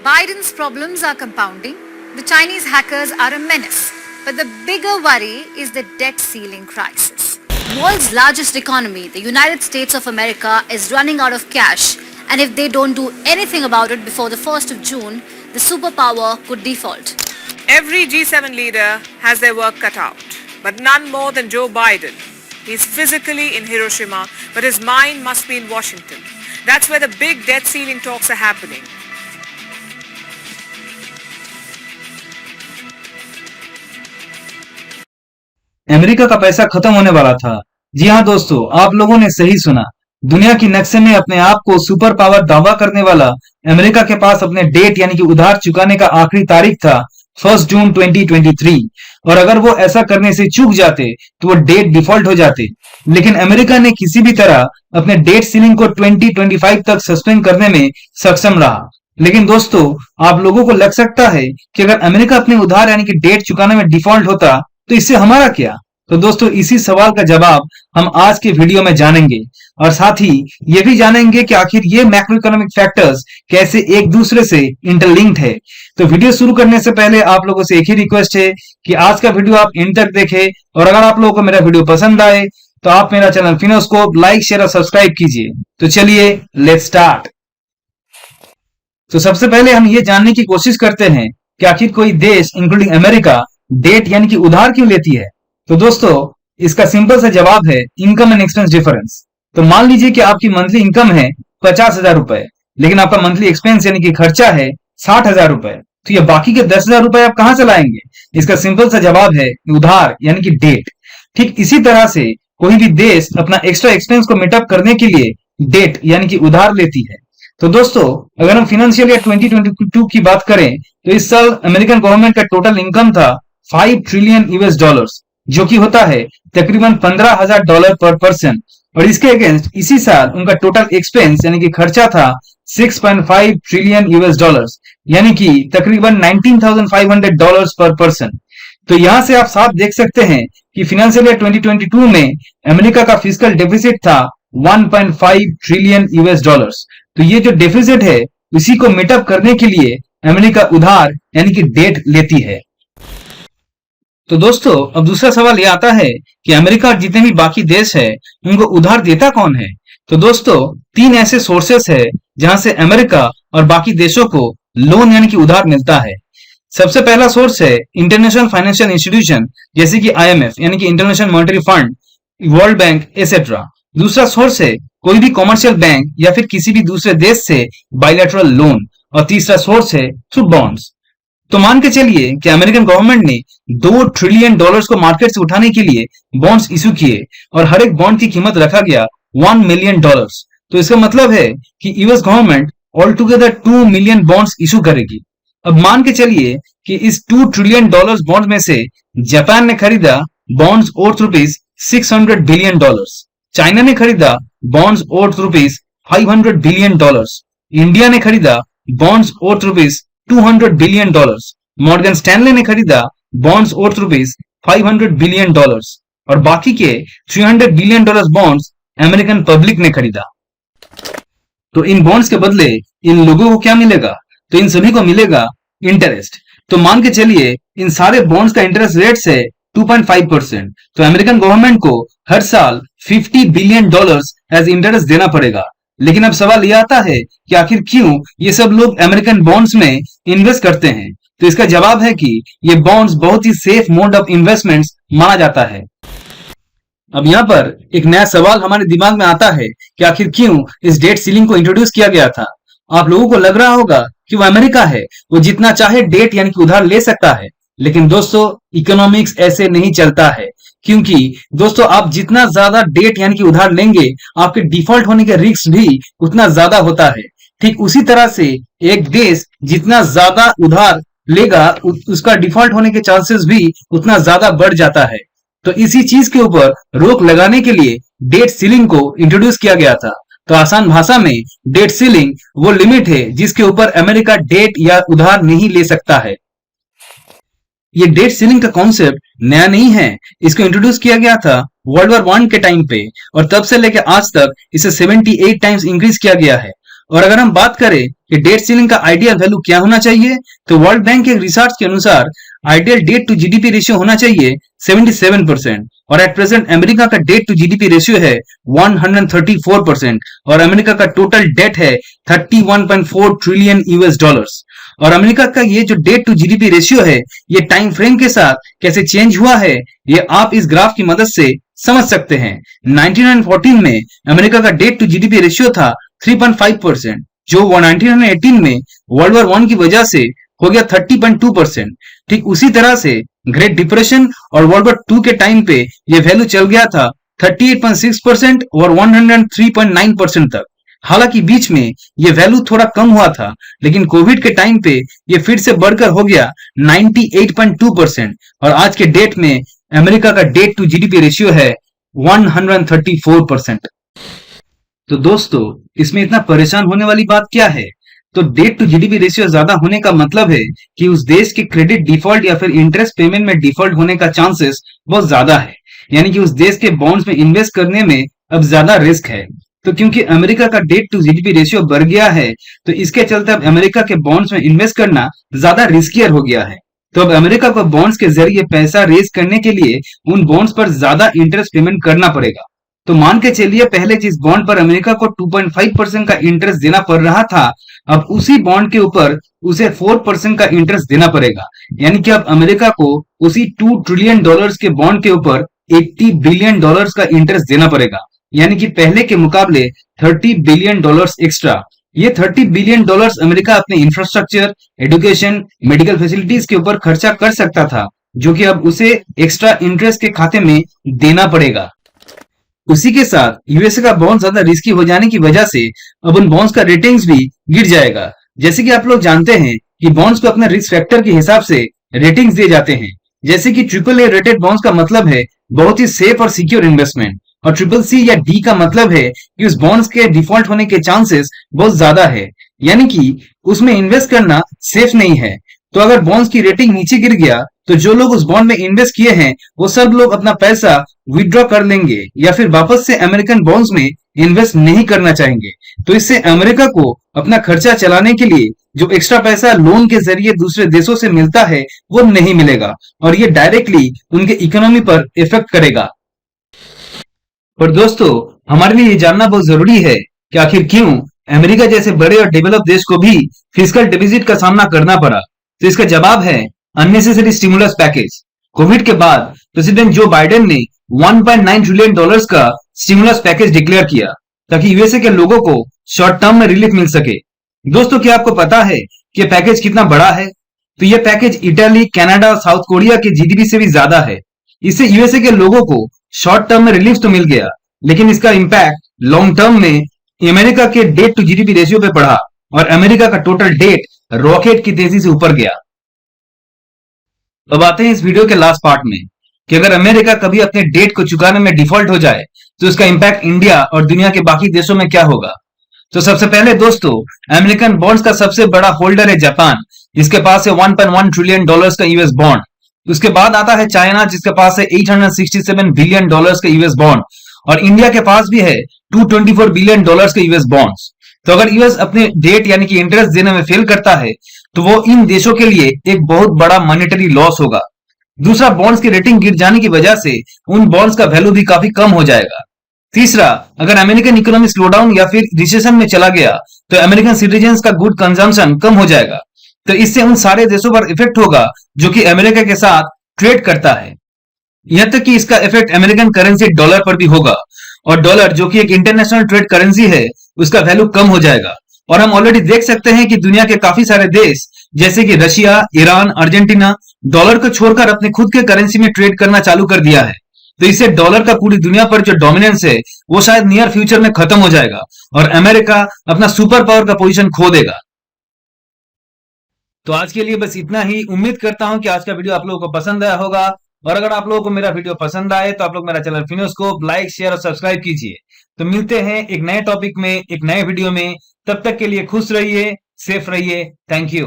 Biden's problems are compounding. The Chinese hackers are a menace. But the bigger worry is the debt ceiling crisis. World's largest economy, the United States of America, is running out of cash. And if they don't do anything about it before the 1st of June, the superpower could default. Every G7 leader has their work cut out, but none more than Joe Biden. He's physically in Hiroshima, but his mind must be in Washington. That's where the big debt ceiling talks are happening. America का पैसा खत्म होने वाला था। जी हाँ दोस्तों, आप लोगों ने सही सुना। दुनिया की नक्शे में अपने आप को सुपर पावर दावा करने वाला अमेरिका के पास अपने डेट यानी कि उधार चुकाने का आखिरी तारीख था 1 जून 2023। और अगर वो ऐसा करने से चूक जाते तो वो डेट डिफॉल्ट हो जाते। लेकिन अमेरिका ने किसी भी तरह अपने डेट सीलिंग को 2025 तक सस्पेंड करने में सक्षम रहा। लेकिन दोस्तों, आप लोगों को लग सकता है कि अगर अमेरिका अपने उधार यानी कि डेट चुकाने में डिफॉल्ट होता तो इससे हमारा क्या। तो दोस्तों, इसी सवाल का जवाब हम आज के वीडियो में जानेंगे और साथ ही ये भी जानेंगे कि आखिर ये मैक्रो इकोनॉमिक फैक्टर्स कैसे एक दूसरे से इंटरलिंक्ड है। तो वीडियो शुरू करने से पहले आप लोगों से एक ही रिक्वेस्ट है कि आज का वीडियो आप एंड तक देखें और अगर आप लोगों को मेरा वीडियो पसंद आए तो आप मेरा चैनल फिनोस्कोप लाइक शेयर और सब्सक्राइब कीजिए। तो चलिए लेट्स स्टार्ट। तो सबसे पहले हम ये जानने की कोशिश करते हैं कि आखिर कोई देश इंक्लूडिंग अमेरिका डेट यानी कि उधार क्यों लेती है। तो दोस्तों, इसका सिंपल सा जवाब है इनकम एंड एक्सपेंस डिफरेंस। तो मान लीजिए कि आपकी मंथली इनकम है 50,000 रुपए, लेकिन आपका मंथली एक्सपेंस यानी कि खर्चा है 60,000 रुपए। तो ये बाकी के 10,000 रुपए आप कहां से लाएंगे। इसका सिंपल सा जवाब है उधार यानी कि डेट। ठीक इसी तरह से कोई भी देश अपना एक्स्ट्रा एक्सपेंस को मीटअप करने के लिए डेट यानी कि उधार लेती है। तो दोस्तों, अगर हम फाइनेंशियल ईयर 2022 की बात करें तो इस साल अमेरिकन गवर्नमेंट का टोटल इनकम था 5 ट्रिलियन यूएस डॉलर्स, जो कि होता है तकरीबन $15,000 पर पर्सन। और इसके अगेंस्ट इसी साल उनका टोटल एक्सपेंस यानी कि खर्चा था 6.5 ट्रिलियन यूएस डॉलर्स, यानी कि तकरीबन $19,500 पर पर्सन। तो यहां से आप साफ देख सकते हैं कि फाइनेंशियल ईयर 2022 में अमेरिका का फिस्कल डेफिसिट था 1.5 ट्रिलियन यूएस डॉलर्स। तो ये जो डेफिसिट है उसी को मीटअप करने के लिए अमेरिका उधार यानी कि डेट लेती है। तो दोस्तों, अब दूसरा सवाल ये आता है कि अमेरिका और जितने भी बाकी देश है उनको उधार देता कौन है। तो दोस्तों, 3 ऐसे सोर्सेस है जहां से अमेरिका और बाकी देशों को लोन यानी कि उधार मिलता है। सबसे पहला सोर्स है इंटरनेशनल फाइनेंशियल इंस्टीट्यूशन जैसे कि IMF यानी कि international monetary fund, world bank etcetera. दूसरा सोर्स है कोई भी कॉमर्शियल बैंक या फिर किसी भी दूसरे देश से बायलैटरल लोन। और तीसरा सोर्स है थ्रू बॉन्ड्स। तो मान के चलिए कि अमेरिकन गवर्नमेंट ने $2 ट्रिलियन को मार्केट से उठाने के लिए बॉन्ड्स इशू किए और हर एक बॉन्ड की कीमत रखा गया $1 मिलियन। तो इसका मतलब है कि US government all together 2 million bonds issue करेगी। अब मान के चलिए कि इस $2 ट्रिलियन बॉन्ड में से जापान ने खरीदा bonds worth rupees $600 billion, China ने खरीदा bonds worth rupees $500 billion, India ने खरीदा bonds worth rupees $200 billion, Morgan Stanley ने खरीदा बॉन्ड्स वर्थ रुपीज $500 बिलियन और बाकी के $300 बिलियन बॉन्ड्स अमेरिकन पब्लिक ने खरीदा। तो इन बॉन्ड्स के बदले इन लोगों को क्या मिलेगा। तो इन सभी को मिलेगा इंटरेस्ट। तो मान के चलिए इन सारे बॉन्ड्स का इंटरेस्ट रेट है 2.5%। तो अमेरिकन गवर्नमेंट को हर साल $50 बिलियन एज इंटरेस्ट देना पड़ेगा। लेकिन अब सवाल यह आता है कि आखिर क्यों ये सब लोग अमेरिकन बॉन्ड्स में इन्वेस्ट करते हैं। तो इसका जवाब है कि ये बॉन्ड्स बहुत ही सेफ मोड ऑफ इन्वेस्टमेंट्स माना जाता है। अब यहाँ पर एक नया सवाल हमारे दिमाग में आता है कि आखिर क्यों इस डेट सीलिंग को इंट्रोड्यूस किया गया था। आप लोगों को लग रहा होगा कि वो अमेरिका है, वो जितना चाहे डेट यानी कि उधार ले सकता है। लेकिन दोस्तों, इकोनॉमिक्स ऐसे नहीं चलता है, क्योंकि दोस्तों आप जितना ज्यादा डेट यानी कि उधार लेंगे आपके डिफॉल्ट होने के रिस्क भी उतना ज्यादा होता है। ठीक उसी तरह से एक देश जितना ज्यादा उधार लेगा उसका डिफॉल्ट होने के चांसेस भी उतना ज्यादा बढ़ जाता है। तो इसी चीज के ऊपर रोक लगाने के लिए डेट सीलिंग को इंट्रोड्यूस किया गया था। तो आसान भाषा में डेट सीलिंग वो लिमिट है जिसके ऊपर अमेरिका डेट या उधार नहीं ले सकता है। ये डेट सीलिंग का कॉन्सेप्ट नया नहीं है, इसको इंट्रोड्यूस किया गया था वर्ल्ड वॉर 1 के टाइम पे और तब से लेकर आज तक इसे 78 टाइम्स इंक्रीज किया गया है। और अगर हम बात करें कि डेट सीलिंग का आइडियल वैल्यू क्या होना चाहिए, तो वर्ल्ड बैंक के रिसर्च के अनुसार ideal debt to GDP ratio होना चाहिए 77%, और एट प्रेजेंट अमेरिका का डेट टू जीडीपी रेशियो है 134%, और अमेरिका का टोटल डेट है 31.4 ट्रिलियन यूएस डॉलर्स। और अमेरिका का ये जो डेट टू जीडीपी रेशियो है, ये टाइम फ्रेम के साथ कैसे चेंज हुआ है, ये आप इस ग्राफ की मदद से समझ सकते हैं। 1914 में अमेरिका का डेट टू जीडीपी रेशियो था 3.5%, जो 1918 में वर्ल्ड वॉर 1 की वजह से हो गया 30.2%। ठीक उसी तरह से ग्रेट डिप्रेशन और वर्ल्ड वॉर 2 के टाइम पे ये वैल्यू चल गया था 38.6% और 103.9% तक। हालांकि बीच में ये वैल्यू थोड़ा कम हुआ था, लेकिन कोविड के टाइम पे ये फिर से बढ़कर हो गया 98.2%, और आज के डेट में अमेरिका का डेट टू जीडीपी रेशियो है 134%। तो दोस्तों, इसमें इतना परेशान होने वाली बात क्या है? तो डेट टू जीडीपी रेशियो ज्यादा होने का मतलब है कि उस देश के क्रेडिट डिफॉल्ट या फिर इंटरेस्ट पेमेंट में डिफॉल्ट होने का चांसेस बहुत ज्यादा है, यानी कि उस देश के बॉन्ड्स में इन्वेस्ट करने में अब ज्यादा रिस्क है। तो क्योंकि अमेरिका का डेट टू जीडीपी रेशियो बढ़ गया है, तो इसके चलते अब अमेरिका के बॉन्ड्स में इन्वेस्ट करना ज्यादा रिस्कियर हो गया है। तो अब अमेरिका को बॉन्ड्स के जरिए पैसा रेज करने के लिए उन बॉन्ड्स पर ज्यादा इंटरेस्ट पेमेंट करना पड़ेगा। तो मान के चलिए पहले जिस बॉन्ड पर अमेरिका को 2.5% का इंटरेस्ट देना पड़ रहा था, अब उसी बॉन्ड के ऊपर उसे 4% का इंटरेस्ट देना पड़ेगा। यानी कि अब अमेरिका को उसी $2 ट्रिलियन के बॉन्ड के ऊपर $80 बिलियन का इंटरेस्ट देना पड़ेगा, यानी कि पहले के मुकाबले $30 बिलियन एक्स्ट्रा। ये $30 बिलियन अमेरिका अपने इंफ्रास्ट्रक्चर, एजुकेशन, मेडिकल फैसिलिटीज के ऊपर खर्चा कर सकता था, जो कि अब उसे एक्स्ट्रा इंटरेस्ट के खाते में देना पड़ेगा। उसी के साथ यूएसए का बॉन्ड ज्यादा रिस्की हो जाने की वजह से अब उन बॉन्ड्स का रेटिंग्स भी गिर जाएगा। जैसे कि आप लोग जानते हैं कि बॉन्ड्स को अपने रिस्क फैक्टर के हिसाब से रेटिंग्स दिए जाते हैं। जैसे कि AAA रेटेड बॉन्ड्स का मतलब है बहुत ही सेफ और सिक्योर इन्वेस्टमेंट, और CCC या D का मतलब है कि उस बॉन्ड्स के डिफॉल्ट होने के चांसेस बहुत ज्यादा है, यानी कि उसमें इन्वेस्ट करना सेफ नहीं है। तो अगर बॉन्ड्स की रेटिंग नीचे गिर गया, तो जो लोग उस बॉन्ड में इन्वेस्ट किए हैं वो सब लोग अपना पैसा विड्रॉ कर लेंगे या फिर वापस से अमेरिकन बॉन्ड्स में इन्वेस्ट नहीं करना चाहेंगे। तो इससे अमेरिका को अपना खर्चा चलाने के लिए जो एक्स्ट्रा पैसा लोन के जरिए दूसरे देशों से मिलता है वो नहीं मिलेगा, और ये डायरेक्टली उनके इकोनॉमी पर इफेक्ट करेगा। और दोस्तों, हमारे लिए ये जानना बहुत जरूरी है कि आखिर क्यों अमेरिका जैसे बड़े और डेवलप देश को भी फिस्कल डेफिसिट का सामना करना पड़ा। तो इसका जवाब है अननेसेसरी स्टिमुलस पैकेज। कोविड के बाद प्रेसिडेंट जो बाइडेन ने $1.9 ट्रिलियन का स्टिमुलस पैकेज डिक्लेयर किया ताकि यूएसए के लोगों को शॉर्ट टर्म में रिलीफ मिल सके। दोस्तों, क्या आपको पता है कि पैकेज कितना बड़ा है? तो यह पैकेज इटली, कनाडा और साउथ कोरिया के जीडीपी से भी ज्यादा है। इससे यूएसए के लोगों को शॉर्ट टर्म में रिलीफ तो मिल गया, लेकिन इसका इंपैक्ट लॉन्ग टर्म में अमेरिका के डेट टू जीडीपी रेशियो पे पड़ा, और अमेरिका का टोटल डेट रॉकेट की तेजी से ऊपर गया। अब आते हैं इस वीडियो के लास्ट पार्ट में कि अगर अमेरिका कभी अपने डेट को चुकाने में डिफॉल्ट हो जाए तो उसका इंपैक्ट इंडिया और दुनिया के बाकी देशों में क्या होगा। तो सबसे पहले दोस्तों, अमेरिकन बॉन्ड्स का सबसे बड़ा होल्डर है जापान, जिसके पास है $1.1 ट्रिलियन का यूएस बॉन्ड। उसके बाद आता है चाइना, जिसके पास है $867 बिलियन का यूएस बॉन्ड, और इंडिया के पास भी है $224 बिलियन का यूएस बॉन्ड्स। तो अगर यूएस अपने डेट यानी कि इंटरेस्ट देने में फेल करता है तो वो इन देशों के लिए एक बहुत बड़ा मॉनेटरी लॉस होगा। दूसरा, बॉन्ड्स की रेटिंग गिर जाने की वजह से उन बॉन्ड्स का वैल्यू भी काफी कम हो जाएगा। तीसरा, अगर अमेरिकन इकोनॉमी स्लो डाउन या फिर रिसेशन में चला गया तो अमेरिकन सिटीजन्स का गुड कंजम्पशन कम हो जाएगा। तो इससे उन सारे देशों पर इफेक्ट होगा जो कि अमेरिका के साथ ट्रेड करता है। यहां तक कि इसका इफेक्ट अमेरिकन करेंसी डॉलर पर भी होगा, और डॉलर जो कि एक इंटरनेशनल ट्रेड करेंसी है उसका वैल्यू कम हो जाएगा। और हम ऑलरेडी देख सकते हैं कि दुनिया के काफी सारे देश जैसे कि रशिया, ईरान, अर्जेंटीना डॉलर को छोड़कर अपने खुद के करेंसी में ट्रेड करना चालू कर दिया है। तो इससे डॉलर का पूरी दुनिया पर जो डोमिनेंस है वो शायद नियर फ्यूचर में खत्म हो जाएगा और अमेरिका अपना सुपर पावर का पोजीशन खो देगा। तो आज के लिए बस इतना ही। उम्मीद करता हूं कि आज का वीडियो आप लोगों को पसंद आया होगा, और अगर आप लोगों को मेरा वीडियो पसंद आए तो आप लोग मेरा चैनल फिनोस्कोप लाइक, शेयर और सब्सक्राइब कीजिए। तो मिलते हैं एक नए टॉपिक में, एक नए वीडियो में। तब तक के लिए खुश रहिए, सेफ रहिए। Thank you.